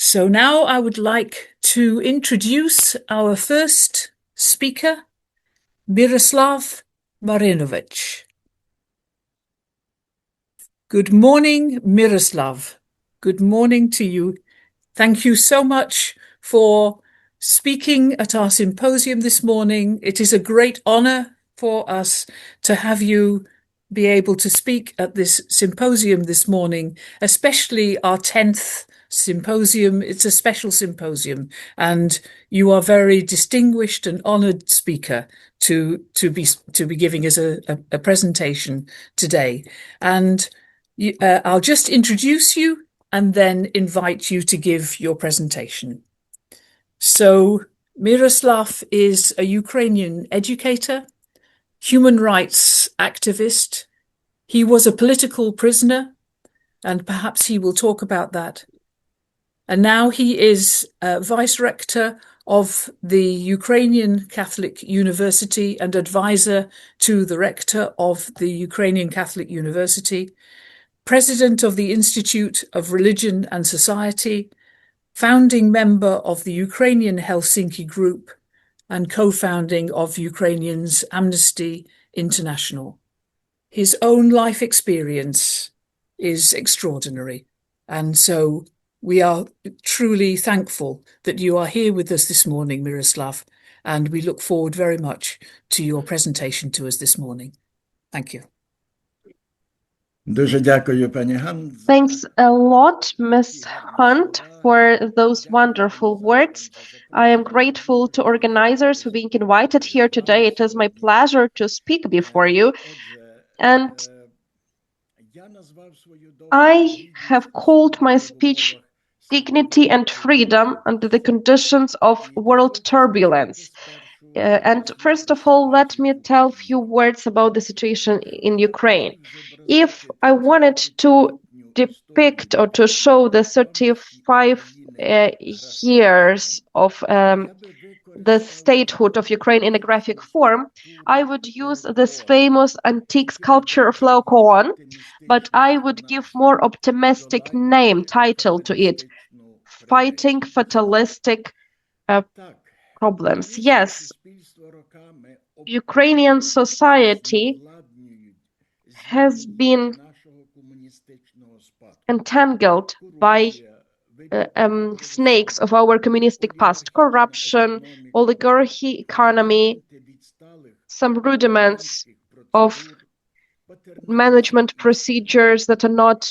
So now I would like to introduce our first speaker, Myroslav Marynovych. Good morning, Myroslav. Good morning to you. Thank you so much for speaking at our symposium this morning. It is a great honor for us to have you be able to speak at this symposium this morning, especially our 10th symposium. It's a special symposium, and you are very distinguished and honored speaker to be giving us a presentation today. And I'll just introduce you and then invite you to give your presentation. So Myroslav is a Ukrainian educator, human rights activist. He was a political prisoner, and perhaps he will talk about that. And now he is vice rector of the Ukrainian Catholic University and advisor to the rector of the Ukrainian Catholic University, president of the Institute of Religion and Society, founding member of the Ukrainian Helsinki Group, and co-founding of Ukrainians Amnesty International. His own life experience is extraordinary, and so we are truly thankful that you are here with us this morning, Myroslav, and we look forward very much to your presentation to us this morning. Thank you. Thanks a lot, Ms. Hunt, for those wonderful words. I am grateful to organizers for being invited here today. It is my pleasure to speak before you. And I have called my speech Dignity and Freedom under the Conditions of World Turbulence. And first of all, let me tell a few words about the situation in Ukraine. If I wanted to depict or to show the 35 years of the statehood of Ukraine in a graphic form, I would use this famous antique sculpture of Laocoon, but I would give more optimistic title to it, Fighting Fatalistic Problems. Yes, Ukrainian society has been entangled by snakes of our communistic past, corruption, oligarchy, economy, some rudiments of management procedures that are not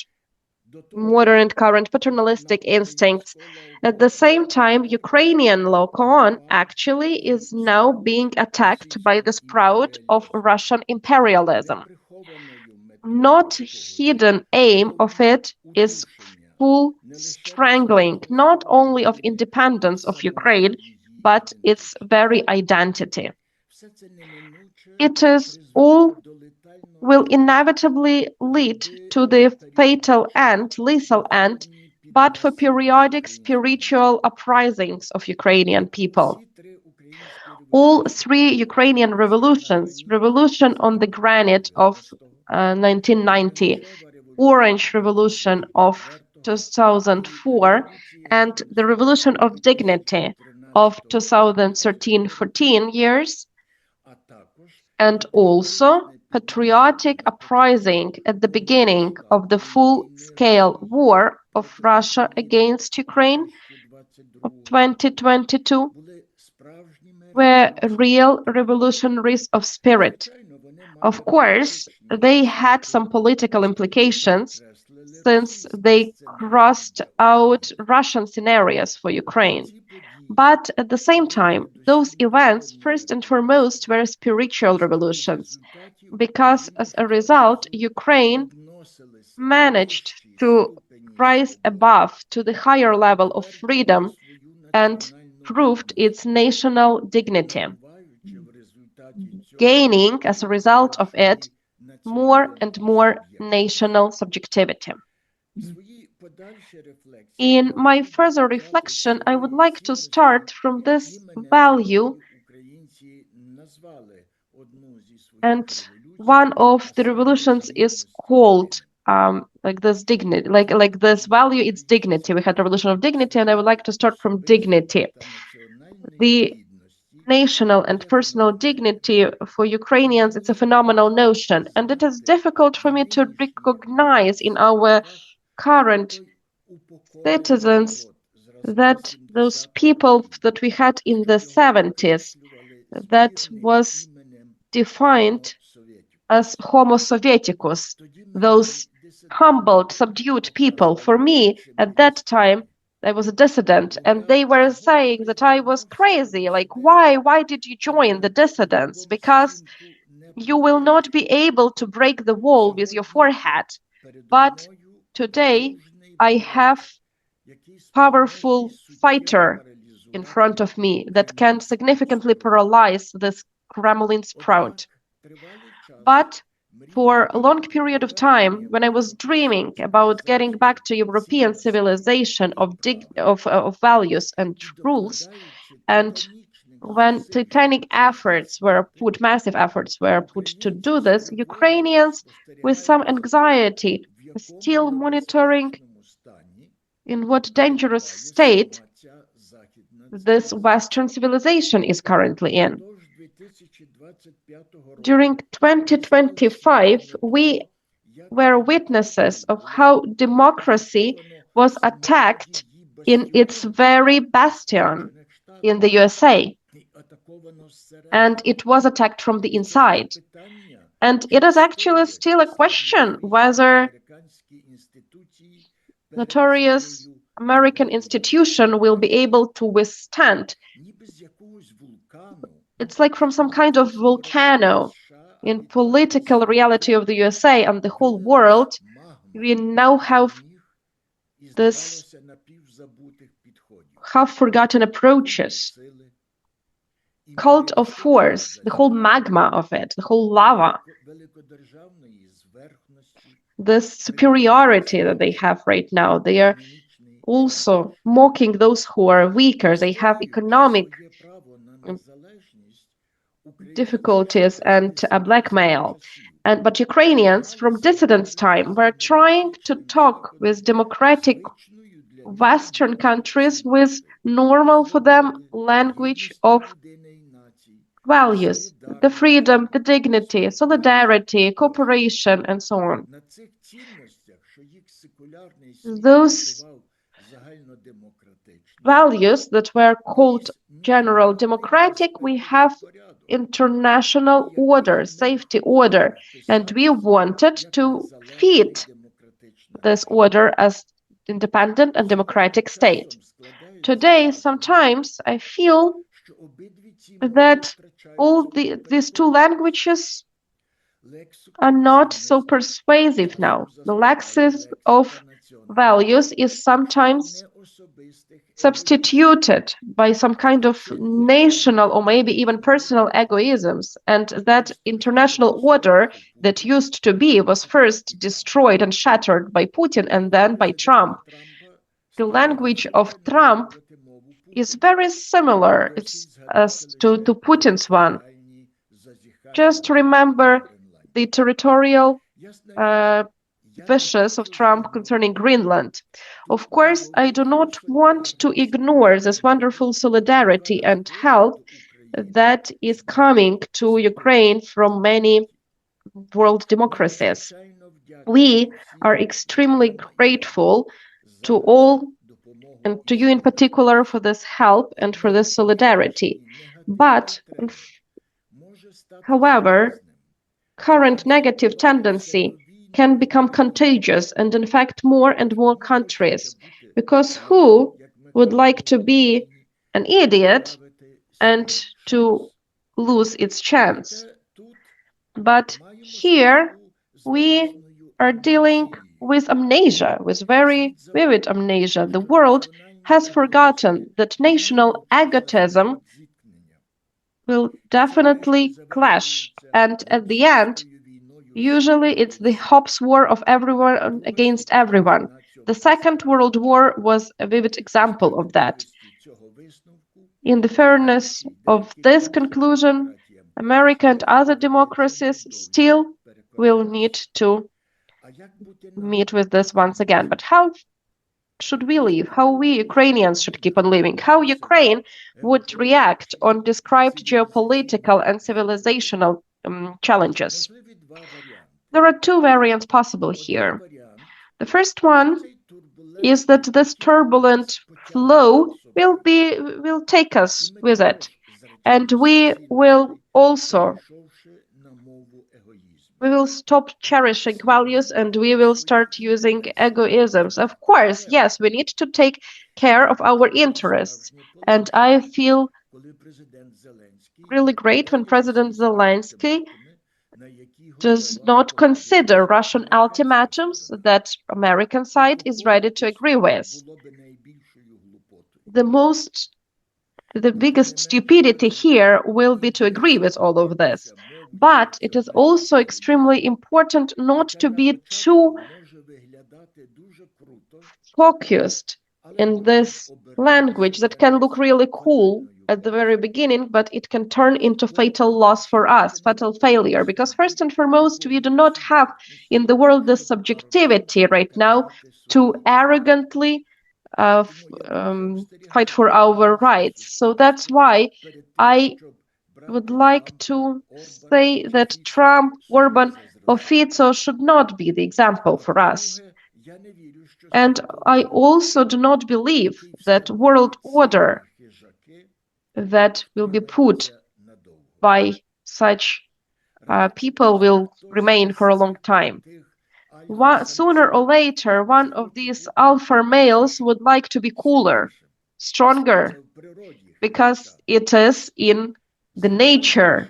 modern and current, paternalistic instincts. At the same time, Ukrainian Laocoon actually is now being attacked by the sprout of Russian imperialism. Not hidden aim of it is full strangling, not only of independence of Ukraine, but its very identity. It is all will inevitably lead to the fatal end, lethal end, but for periodic spiritual uprisings of Ukrainian people. All three Ukrainian revolutions, revolution on the granite of 1990, Orange Revolution of 2004, and the Revolution of Dignity of 2013-14 years, and also patriotic uprising at the beginning of the full-scale war of Russia against Ukraine of 2022 were real revolutionaries of spirit. Of course, they had some political implications since they crossed out Russian scenarios for Ukraine. But at the same time, those events, first and foremost, were spiritual revolutions, because as a result, Ukraine managed to rise above to the higher level of freedom and proved its national dignity, gaining, as a result of it, more and more national subjectivity. In my further reflection, I would like to start from this value, and one of the revolutions is called like this dignity, like this value, it's dignity. We had revolution of dignity, and I would like to start from dignity. The national and personal dignity for Ukrainians, it's a phenomenal notion, and it is difficult for me to recognize in our current citizens that those people that we had in the 70s, that was defined as Homo Sovieticus, those humbled, subdued people. For me, at that time, I was a dissident, and they were saying that I was crazy. Like, why did you join the dissidents? Because you will not be able to break the wall with your forehead. But today, I have powerful fighter in front of me that can significantly paralyze this Kremlin sprout. But for a long period of time, when I was dreaming about getting back to European civilization of values and rules, and when titanic efforts were put, massive efforts were put to do this, Ukrainians, with some anxiety, still monitoring in what dangerous state this Western civilization is currently in. During 2025, we were witnesses of how democracy was attacked in its very bastion in the USA. And it was attacked from the inside. And it is actually still a question whether notorious American institution will be able to withstand. It's like from some kind of volcano in political reality of the USA and the whole world. We now have this half-forgotten approaches, cult of force, the whole magma of it, the whole lava, this superiority that they have right now. They are also mocking those who are weaker. They have economic difficulties and blackmail. But Ukrainians from dissidents' time were trying to talk with democratic Western countries with normal for them language of values, the freedom, the dignity, solidarity, cooperation, and so on. Those values that were called general democratic, we have international order, safety order, and we wanted to feed this order as independent and democratic state. Today, sometimes I feel that all these two languages are not so persuasive now. The lexis of values is sometimes substituted by some kind of national or maybe even personal egoisms, and that international order that used to be was first destroyed and shattered by Putin and then by Trump. The language of Trump is very similar to Putin's one. Just remember the territorial wishes of Trump concerning Greenland. Of course, I do not want to ignore this wonderful solidarity and help that is coming to Ukraine from many world democracies. We are extremely grateful to all, and to you in particular, for this help and for this solidarity. But, however, current negative tendency can become contagious and infect more and more countries, because who would like to be an idiot and to lose its chance? But here we are dealing with amnesia, with very vivid amnesia. The world has forgotten that national egotism will definitely clash, and at the end, usually it's the Hobbes war of everyone against everyone. The Second World War was a vivid example of that. In the fairness of this conclusion, America and other democracies still will need to meet with this once again. But how should we live? How we Ukrainians should keep on living? How Ukraine would react on described geopolitical and civilizational challenges? There are two variants possible here. The first one is that this turbulent flow will take us with it, and we will stop cherishing values and we will start using egoisms. Of course, yes, we need to take care of our interests. And I feel really great when President Zelensky does not consider Russian ultimatums that American side is ready to agree with. The biggest stupidity here will be to agree with all of this. But it is also extremely important not to be too focused in this language that can look really cool at the very beginning, but it can turn into fatal loss for us, fatal failure. Because first and foremost, we do not have in the world this subjectivity right now to arrogantly fight for our rights. So that's why I would like to say that Trump, Orban, or Fico should not be the example for us. And I also do not believe that world order that will be put by such people will remain for a long time. Sooner or later, one of these alpha males would like to be cooler, stronger, because it is in the nature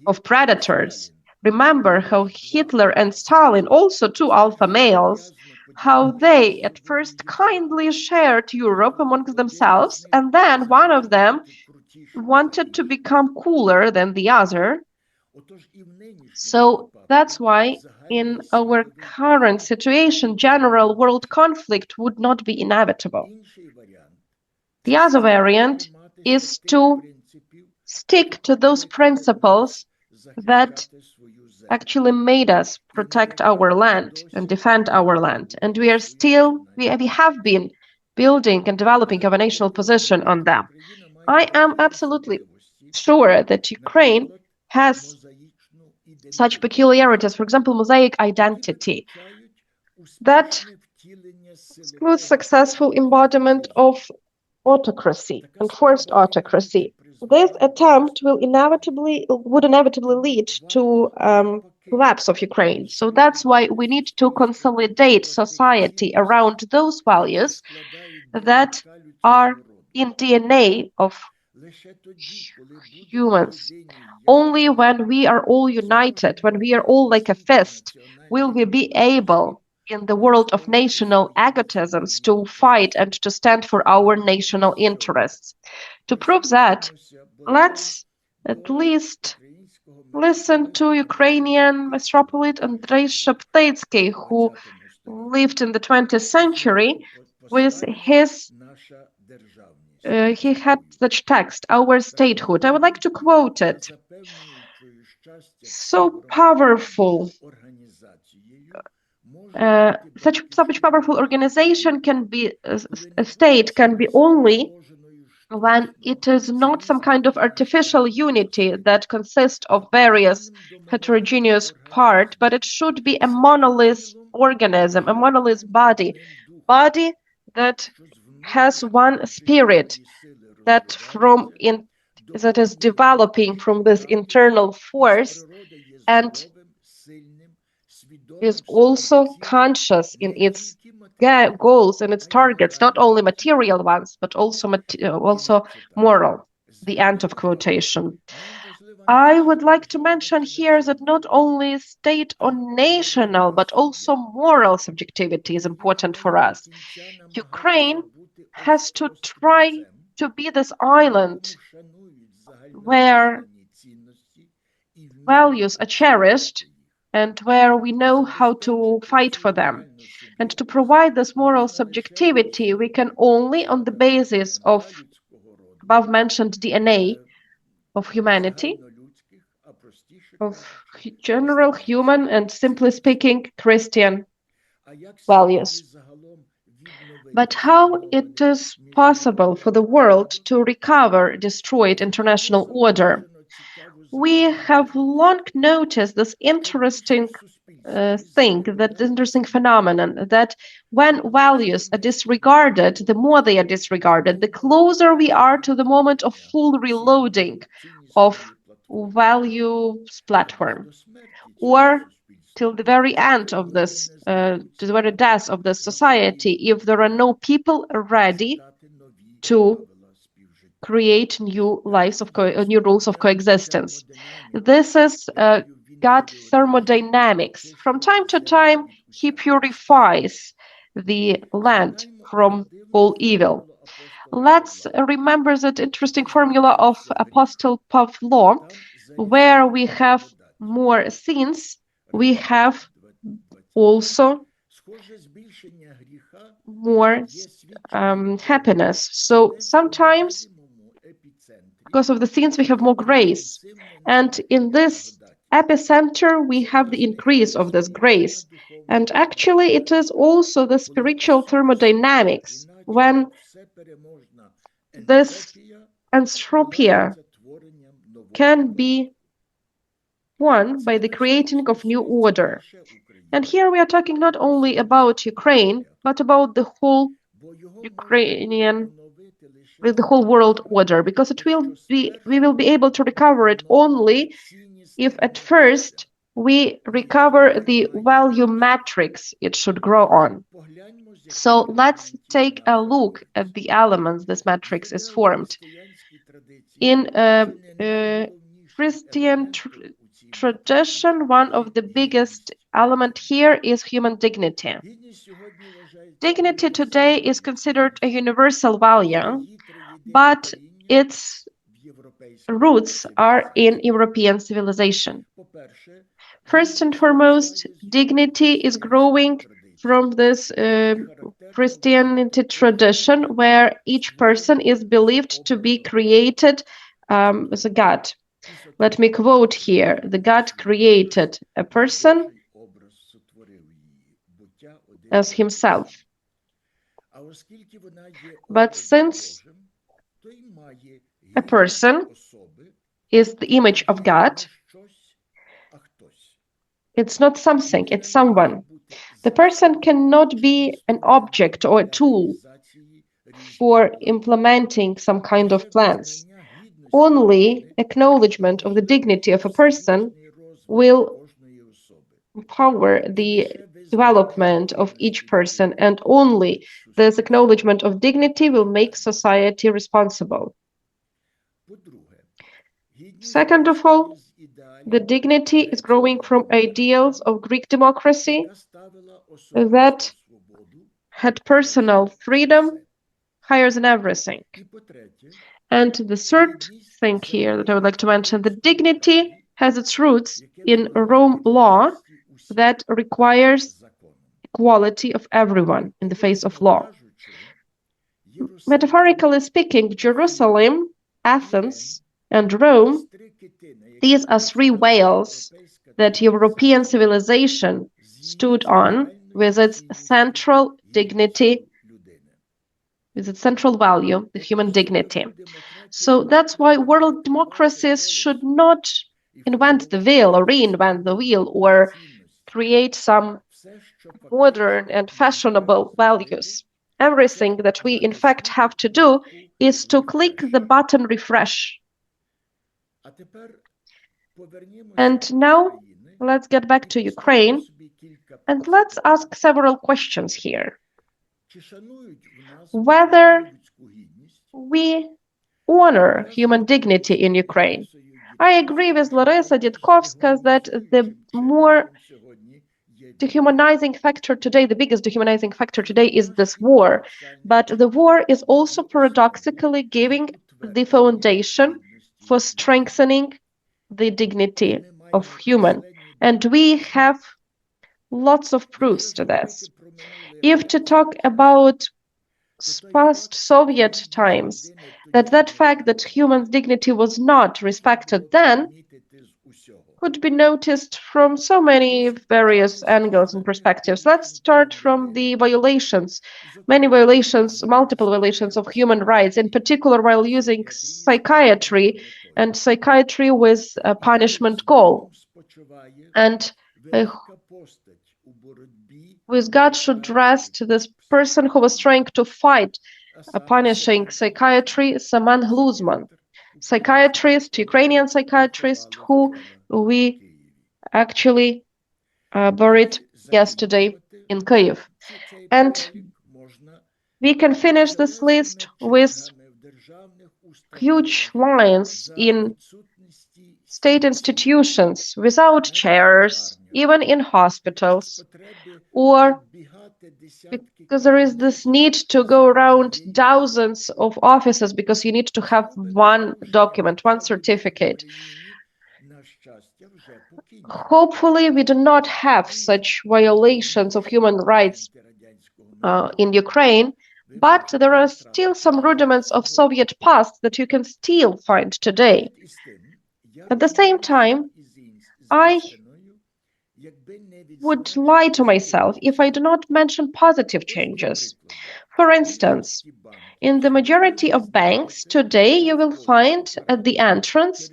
of predators. Remember how Hitler and Stalin, also two alpha males, how they at first kindly shared Europe amongst themselves, and then one of them wanted to become cooler than the other. So that's why in our current situation, general world conflict would not be inevitable. The other variant is to stick to those principles that actually made us protect our land and defend our land. And we have been building and developing our national position on them. I am absolutely sure that Ukraine has such peculiarities, for example, mosaic identity, that includes successful embodiment of autocracy, enforced autocracy. This attempt would inevitably lead to collapse of Ukraine. So that's why we need to consolidate society around those values that are in DNA of humans. Only when we are all united, when we are all like a fist, will we be able in the world of national egotisms to fight and to stand for our national interests. To prove that, let's at least listen to Ukrainian metropolitan Andrei Sheptetsky, who lived in the 20th century with his he had such text, "Our Statehood." I would like to quote it. So powerful, such powerful organization can be, a state can be only when it is not some kind of artificial unity that consists of various heterogeneous parts, but it should be a monolith organism, a monolith body that has one spirit that is developing from this internal force and is also conscious in its goals and its targets, not only material ones, but also moral. The end of quotation. I would like to mention here that not only state or national, but also moral subjectivity is important for us. Ukraine has to try to be this island where values are cherished and where we know how to fight for them. And to provide this moral subjectivity, we can only on the basis of above-mentioned DNA of humanity, of general human and, simply speaking, Christian values. But how it is possible for the world to recover destroyed international order? We have long noticed this interesting interesting phenomenon that when values are disregarded, the more they are disregarded, the closer we are to the moment of full reloading of values platform, or till the very end of this, to the very death of the society, if there are no people ready to create new new rules of coexistence. This is God thermodynamics. From time to time, he purifies the land from all evil. Let's remember that interesting formula of Apostle Pavlo, where we have more sins, we have also more happiness. So sometimes, because of the sins, we have more grace. And in this epicenter, we have the increase of this grace. And actually, it is also the spiritual thermodynamics when this entropia can be won by the creating of new order. And here we are talking not only about Ukraine, but about the whole Ukrainian, with the whole world order, because we will be able to recover it only if at first we recover the value matrix it should grow on. So let's take a look at the elements this matrix is formed. In Christian tradition, one of the biggest element here is human dignity. Dignity today is considered a universal value, but its roots are in European civilization. First and foremost, dignity is growing from this Christianity tradition where each person is believed to be created as a God. Let me quote here: the God created a person as himself. But since a person is the image of God, it's not something, it's someone. The person cannot be an object or a tool for implementing some kind of plans. Only acknowledgement of the dignity of a person will empower the development of each person, and only this acknowledgement of dignity will make society responsible. Second of all, the dignity is growing from ideals of Greek democracy that had personal freedom higher than everything. And the third thing here that I would like to mention, the dignity has its roots in Rome law that requires equality of everyone in the face of law. Metaphorically speaking, Jerusalem, Athens, and Rome, these are three whales that European civilization stood on with its central dignity, with its central value, the human dignity. So that's why world democracies should not invent the wheel or reinvent the wheel or create some modern and fashionable values. Everything that we in fact have to do is to click the button refresh. And now let's get back to Ukraine and let's ask several questions here. Whether we honor human dignity in Ukraine. I agree with Larisa Ditkovska that the more dehumanizing factor today, the biggest dehumanizing factor today is this war. But the war is also paradoxically giving the foundation for strengthening the dignity of human. And we have lots of proofs to this. If to talk about past Soviet times, that fact that human dignity was not respected then could be noticed from so many various angles and perspectives. Let's start from the violations, many violations, multiple violations of human rights, in particular while using psychiatry and psychiatry with a punishment goal. And with God should rest this person who was trying to fight punishing psychiatry, Saman Gluzman, psychiatrist, Ukrainian psychiatrist, who we actually buried yesterday in Kyiv. And we can finish this list with huge lines in state institutions without chairs, even in hospitals, or because there is this need to go around thousands of offices because you need to have one document, one certificate. Hopefully, we do not have such violations of human rights in Ukraine, but there are still some rudiments of Soviet past that you can still find today. At the same time, I would lie to myself if I do not mention positive changes. For instance, in the majority of banks today, you will find at the entrance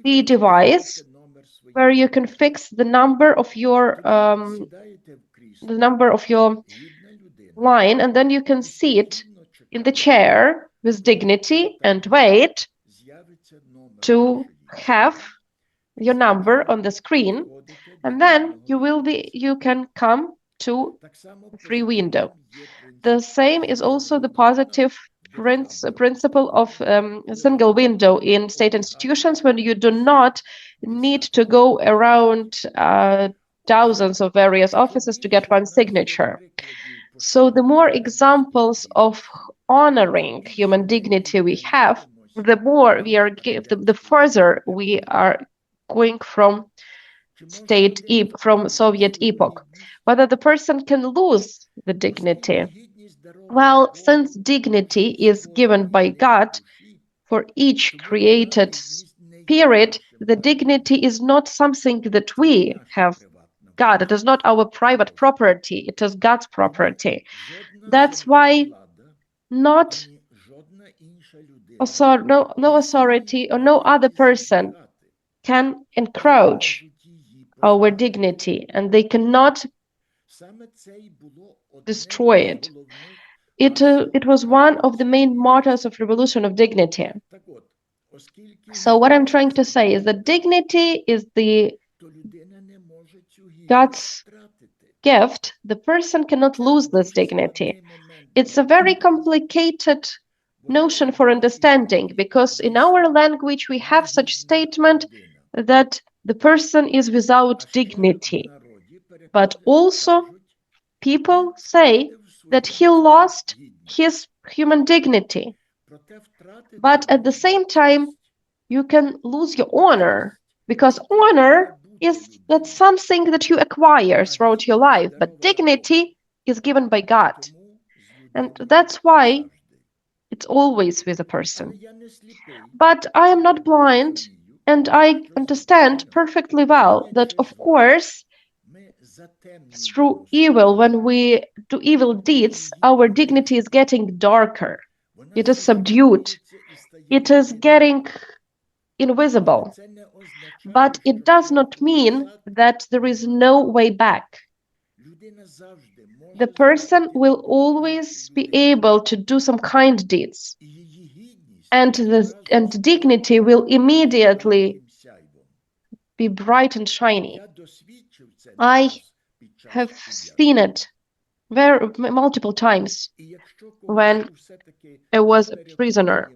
the device where you can fix the number of your line, and then you can sit in the chair with dignity and wait to have your number on the screen, and then you can come to a free window. The same is also the positive principle of a single window in state institutions, when you do not need to go around thousands of various offices to get one signature. So the more examples of honoring human dignity we have, the more we are the further we are going from Soviet epoch. Whether the person can lose the dignity. Well, since dignity is given by God for each created spirit, the dignity is not something that we have got. It is not our private property. It is God's property. That's why no authority or no other person can encroach our dignity, and they cannot destroy it. It was one of the main mottos of Revolution of Dignity. So what I'm trying to say is that dignity is the God's gift. The person cannot lose this dignity. It's a very complicated notion for understanding, because in our language we have such statement that the person is without dignity, but also people say that he lost his human dignity. But at the same time, you can lose your honor, because honor that's something that you acquire throughout your life, but dignity is given by God. And that's why it's always with a person. But I am not blind, and I understand perfectly well that, of course, through evil, when we do evil deeds, our dignity is getting darker. It is subdued. It is getting invisible. But it does not mean that there is no way back. The person will always be able to do some kind deeds, and dignity will immediately be bright and shiny. I have seen it multiple times when I was a prisoner.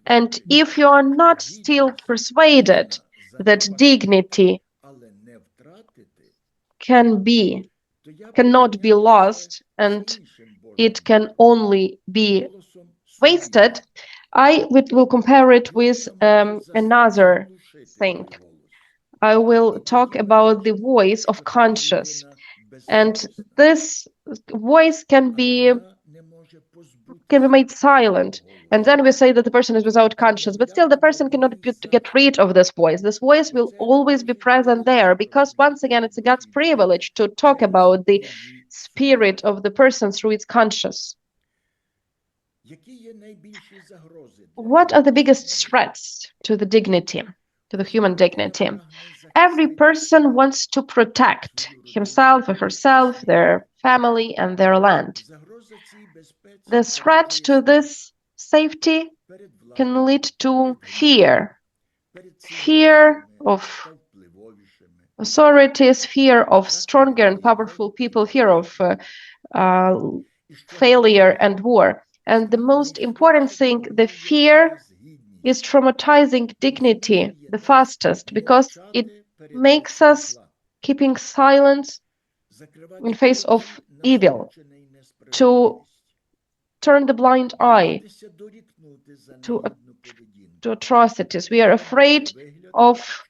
And if you are not still persuaded that dignity cannot be lost and it can only be wasted, I will compare it with another thing. I will talk about the voice of conscience. And this voice can be can be made silent. And then we say that the person is without conscience, but still the person cannot get rid of this voice. This voice will always be present there because, once again, it's God's privilege to talk about the spirit of the person through its conscience. What are the biggest threats to the dignity, to the human dignity? Every person wants to protect himself or herself, their family, and their land. The threat to this safety can lead to fear of authorities, fear of stronger and powerful people, fear of failure and war. And the most important thing, the fear is traumatizing dignity the fastest because it makes us keeping silence in face of evil, to turn the blind eye to atrocities. We are afraid of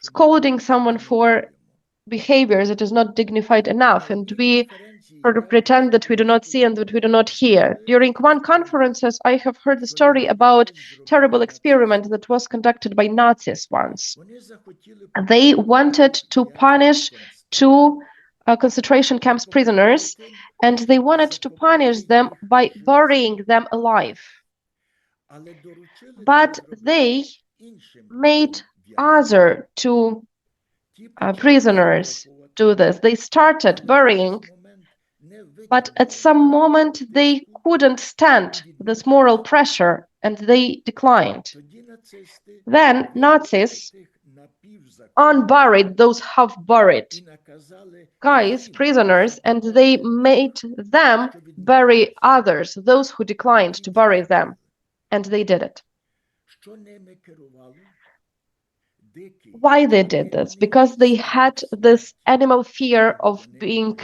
scolding someone for behaviors that is not dignified enough, and we pretend that we do not see and that we do not hear. During one conferences, I have heard the story about terrible experiment that was conducted by Nazis once. They wanted to punish two concentration camps prisoners, and they wanted to punish them by burying them alive. But they made other two prisoners do this. They started burying, but at some moment they couldn't stand this moral pressure and they declined. Then Nazis unburied those half-buried guys, prisoners, and they made them bury others, those who declined to bury them, and they did it. Why they did this? Because they had this animal fear of being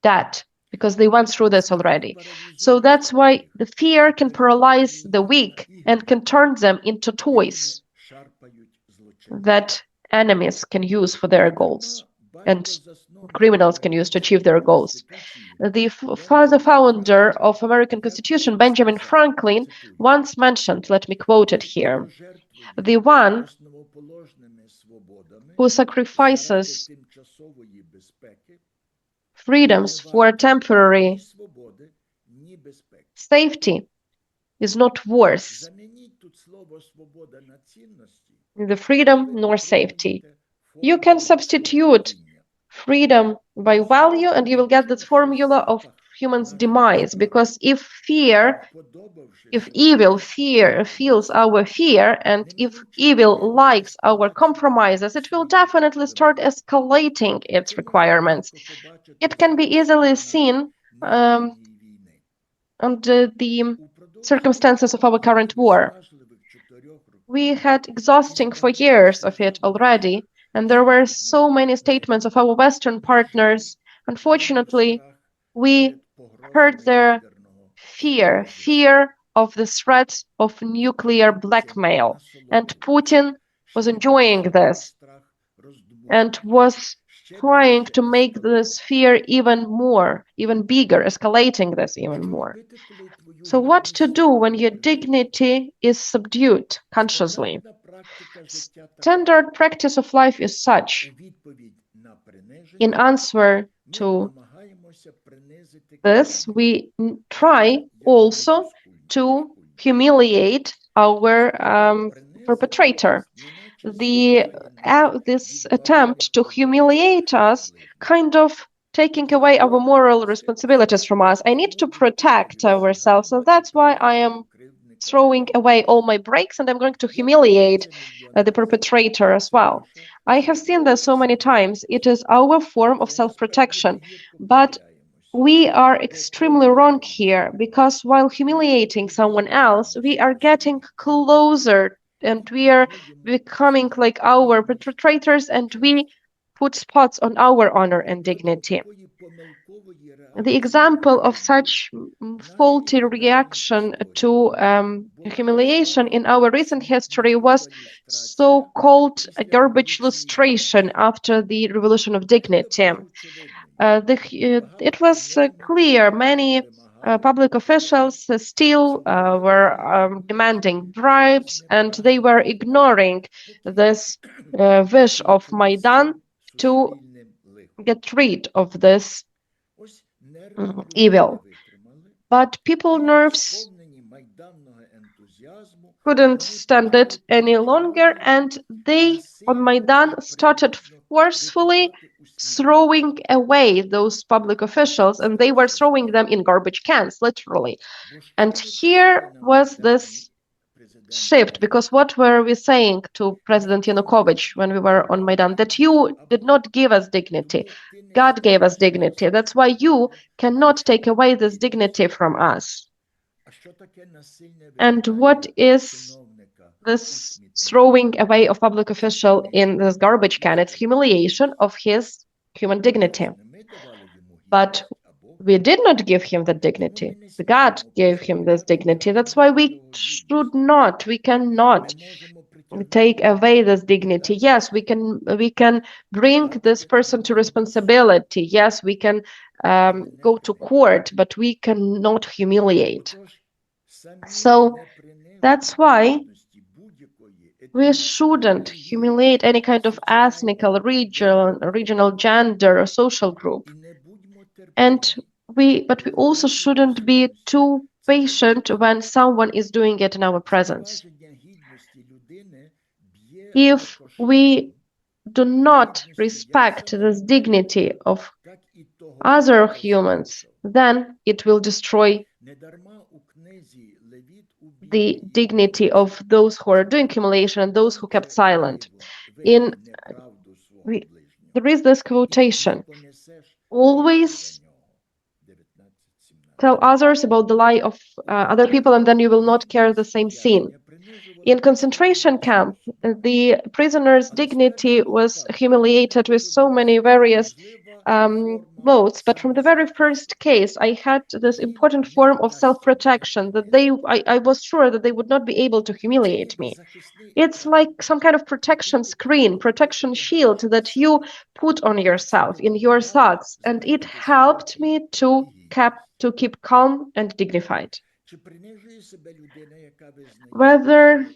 dead, because they went through this already. So that's why the fear can paralyze the weak and can turn them into toys that enemies can use for their goals and criminals can use to achieve their goals. The founder of American Constitution, Benjamin Franklin, once mentioned, let me quote it here, the one who sacrifices freedoms for temporary safety is not worth the freedom nor safety. You can substitute freedom by value and you will get this formula of human's demise, because if evil feels our fear, and if evil likes our compromises, it will definitely start escalating its requirements. It can be easily seen under the circumstances of our current war. We had exhausting for years of it already, and there were so many statements of our Western partners. Unfortunately, we heard their fear of the threat of nuclear blackmail, and Putin was enjoying this and was trying to make this fear even bigger, escalating this even more. So what to do when your dignity is subdued consciously? Standard practice of life is such. In answer to this, we try also to humiliate our perpetrator. This attempt to humiliate us kind of taking away our moral responsibilities from us. I need to protect ourselves, so that's why I am throwing away all my breaks and I'm going to humiliate the perpetrator as well. I have seen this so many times. It is our form of self-protection, but we are extremely wrong here, because while humiliating someone else, we are getting closer and we are becoming like our perpetrators, and we put spots on our honor and dignity. The example of such faulty reaction to humiliation in our recent history was so-called garbage lustration after the Revolution of Dignity. It was clear many public officials still were demanding bribes, and they were ignoring this wish of Maidan to get rid of this evil. But people's nerves couldn't stand it any longer, and they on Maidan started forcefully throwing away those public officials, and they were throwing them in garbage cans, literally. And here was this shift, because what were we saying to President Yanukovych when we were on Maidan? That you did not give us dignity. God gave us dignity. That's why you cannot take away this dignity from us. And what is this throwing away of public official in this garbage can? It's humiliation of his human dignity. But we did not give him the dignity. God gave him this dignity. That's why we cannot take away this dignity. Yes, we can bring this person to responsibility. Yes, we can go to court, but we cannot humiliate. So that's why we shouldn't humiliate any kind of ethnical, regional, gender, or social group. But we also shouldn't be too patient when someone is doing it in our presence. If we do not respect this dignity of other humans, then it will destroy the dignity of those who are doing humiliation and those who kept silent. There is this quotation: always tell others about the lie of other people, and then you will not carry the same sin. In concentration camp, the prisoner's dignity was humiliated with so many various modes, but from the very first case, I had this important form of self-protection, that I was sure that they would not be able to humiliate me. It's like some kind of protection screen, protection shield that you put on yourself in your thoughts, and it helped me to keep calm and dignified. Whether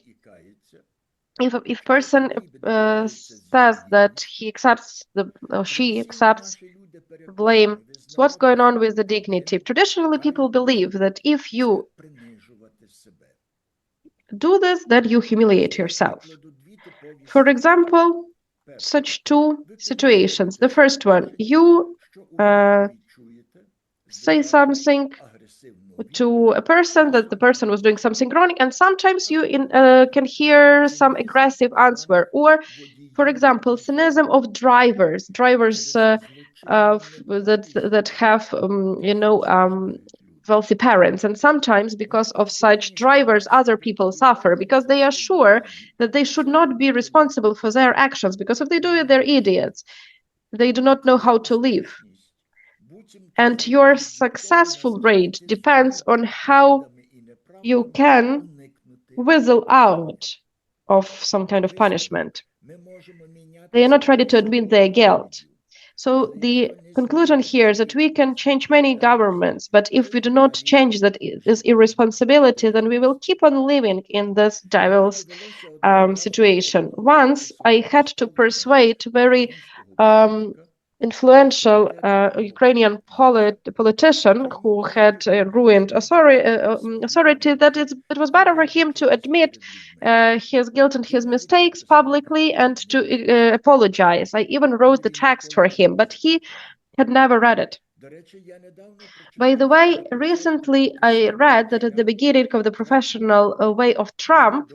if person says that he accepts or she accepts blame, so what's going on with the dignity? Traditionally, people believe that if you do this, then you humiliate yourself. For example, such two situations. The first one, you say something to a person that the person was doing something wrong, and sometimes you can hear some aggressive answer. Or, for example, cynicism of drivers that have wealthy parents, and sometimes because of such drivers other people suffer, because they are sure that they should not be responsible for their actions, because if they do it, they're idiots. They do not know how to live. And your successful rate depends on how you can wiggle out of some kind of punishment. They are not ready to admit their guilt. So the conclusion here is that we can change many governments, but if we do not change this irresponsibility, then we will keep on living in this devil's situation. Once I had to persuade very influential Ukrainian politician who had ruined authority, that it was better for him to admit his guilt and his mistakes publicly and to apologize. I even wrote the text for him, but he had never read it. By the way, recently I read that at the beginning of the professional way of Trump,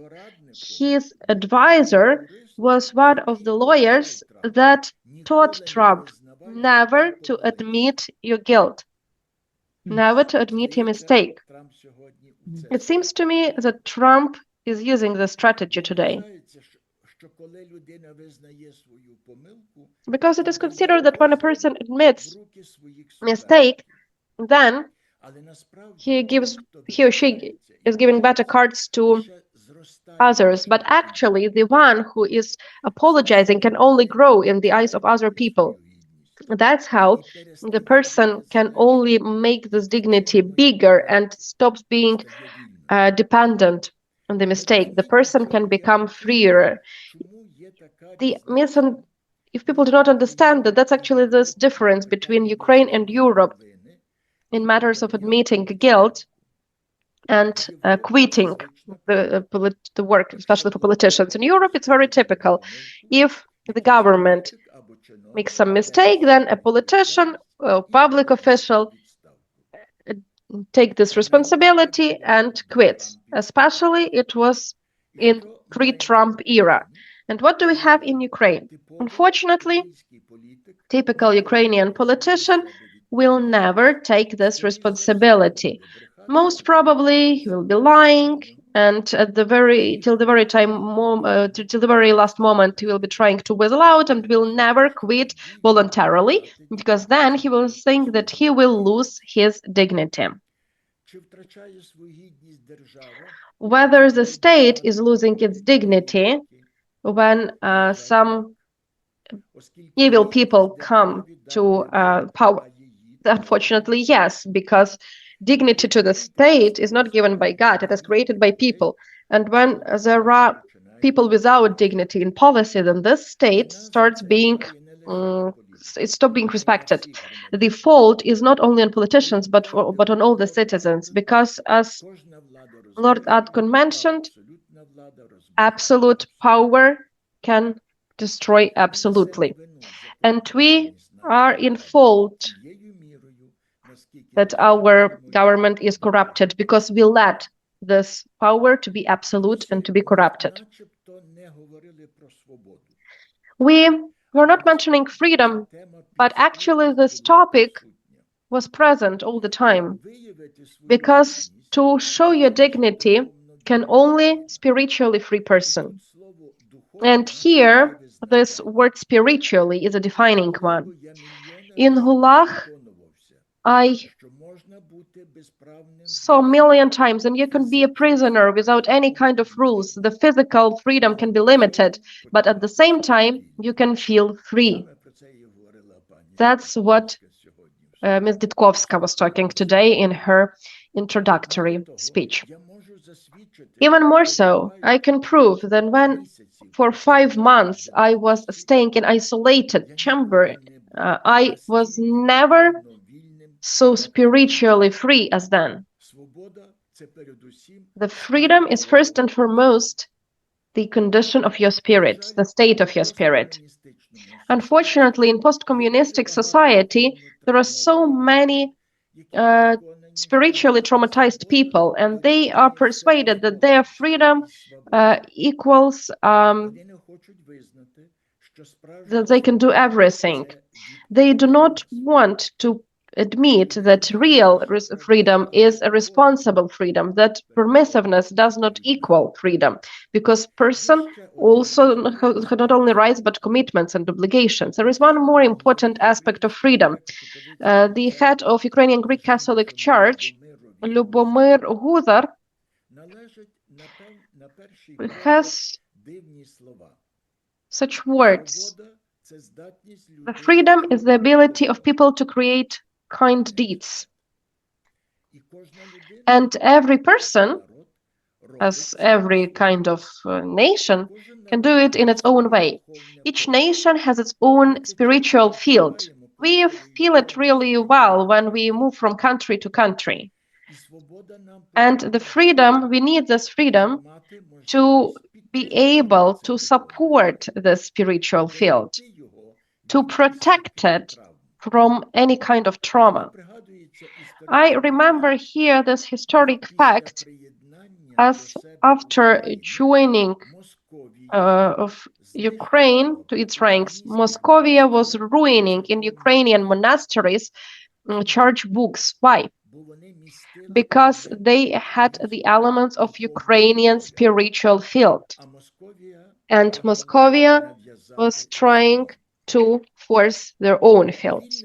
his advisor was one of the lawyers that taught Trump never to admit your guilt, never to admit your mistake. It seems to me that Trump is using this strategy today, because it is considered that when a person admits mistake, then he or she is giving better cards to others. But actually, the one who is apologizing can only grow in the eyes of other people. That's how the person can only make this dignity bigger and stops being dependent on the mistake. The person can become freer. If people do not understand that, that's actually this difference between Ukraine and Europe in matters of admitting guilt and quitting the work, especially for politicians. In Europe, it's very typical. If the government makes some mistake, then a politician, a public official, take this responsibility and quits. Especially it was in pre-Trump era. And what do we have in Ukraine? Unfortunately, typical Ukrainian politician will never take this responsibility. Most probably he will be lying, and till the very last moment he will be trying to whistle out and will never quit voluntarily, because then he will think that he will lose his dignity. Whether the state is losing its dignity when some evil people come to power. Unfortunately, yes, because dignity to the state is not given by God, it is created by people. And when there are people without dignity in policy, then this state starts being it stopped being respected. The fault is not only on politicians, but on all the citizens, because as Lord Adkon mentioned, absolute power can destroy absolutely. And we are in fault that our government is corrupted because we let this power to be absolute and to be corrupted. We were not mentioning freedom, but actually this topic was present all the time, because to show your dignity can only spiritually free person. And here, this word spiritually is a defining one. In Gulag, I saw a million times, and you can be a prisoner without any kind of rules. The physical freedom can be limited, but at the same time, you can feel free. That's what Ms. Ditkovska was talking today in her introductory speech. Even more so, I can prove that when for 5 months I was staying in isolated chamber, I was never so spiritually free as then. The freedom is first and foremost the condition of your spirit, the state of your spirit. Unfortunately, in post-communistic society, there are so many spiritually traumatized people, and they are persuaded that their freedom equals that they can do everything. They do not want to admit that real freedom is a responsible freedom, that permissiveness does not equal freedom, because person also has not only rights but commitments and obligations. There is one more important aspect of freedom. The head of Ukrainian Greek Catholic Church, Lubomir Guzar, has such words. The freedom is the ability of people to create kind deeds. And every person, as every kind of nation, can do it in its own way. Each nation has its own spiritual field. We feel it really well when we move from country to country. And the freedom, we need this freedom to be able to support the spiritual field, to protect it from any kind of trauma. I remember here this historic fact, as after joining of Ukraine to its ranks, Moscovia was ruining in Ukrainian monasteries church books. Why? Because they had the elements of Ukrainian spiritual field. And Moscovia was trying to force their own fields.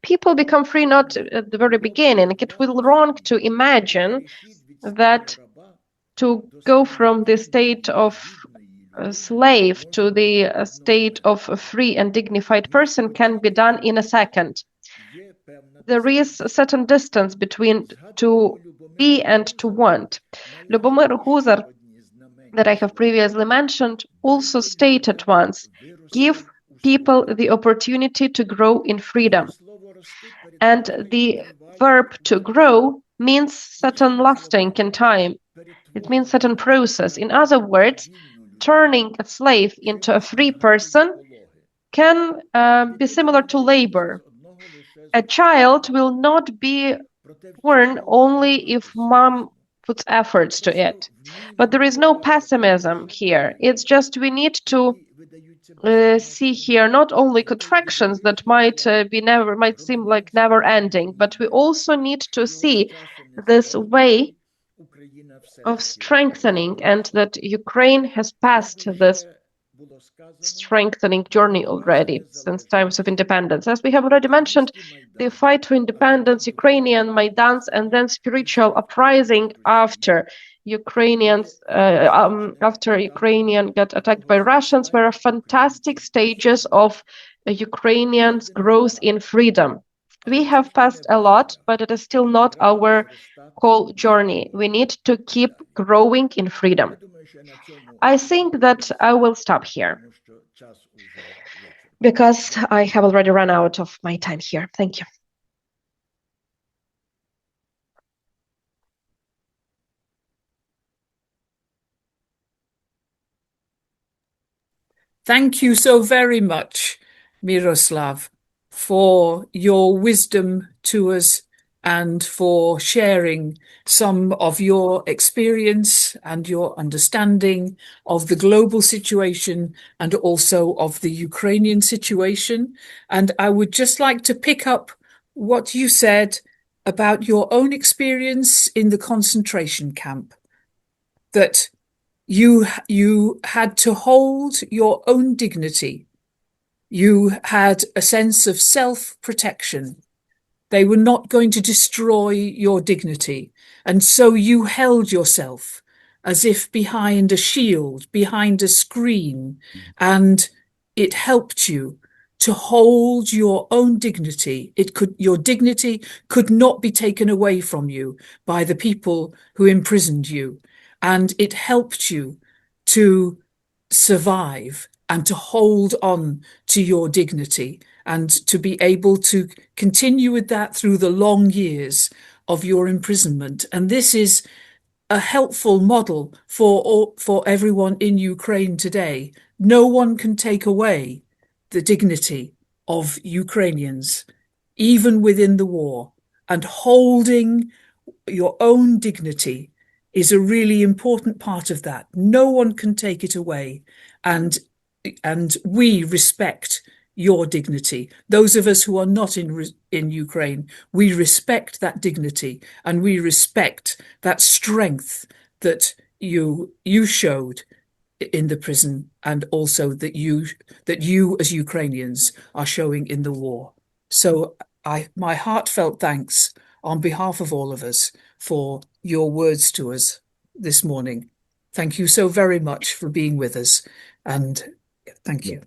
People become free not at the very beginning. It will be wrong to imagine that to go from the state of slave to the state of a free and dignified person can be done in a second. There is a certain distance between to be and to want. Любомир Гузар, that I have previously mentioned, also stated once, give people the opportunity to grow in freedom. And the verb to grow means certain lasting in time. It means certain process. In other words, turning a slave into a free person can be similar to labor. A child will not be born only if mom puts efforts to it. But there is no pessimism here. It's just we need to see here not only contractions that might seem like never ending, but we also need to see this way of strengthening, and that Ukraine has passed this strengthening journey already since times of independence. As we have already mentioned, the fight for independence, Ukrainian Maidans, and then spiritual uprising after Ukrainian got attacked by Russians were fantastic stages of Ukrainians' growth in freedom. We have passed a lot, but it is still not our whole journey. We need to keep growing in freedom. I think that I will stop here because I have already run out of my time here. Thank you. Thank you so very much, Myroslav, for your wisdom to us and for sharing some of your experience and your understanding of the global situation and also of the Ukrainian situation. And I would just like to pick up what you said about your own experience in the concentration camp, that you had to hold your own dignity. You had a sense of self-protection. They were not going to destroy your dignity. And so you held yourself as if behind a shield, behind a screen, and it helped you to hold your own dignity. Your dignity could not be taken away from you by the people who imprisoned you. And it helped you to survive and to hold on to your dignity and to be able to continue with that through the long years of your imprisonment. And this is a helpful model for everyone in Ukraine today. No one can take away the dignity of Ukrainians, even within the war. And holding your own dignity is a really important part of that. No one can take it away. And we respect your dignity. Those of us who are not in Ukraine, we respect that dignity and we respect that strength that you showed in the prison, and also that you as Ukrainians are showing in the war. So my heartfelt thanks on behalf of all of us for your words to us this morning. Thank you so very much for being with us, and thank you.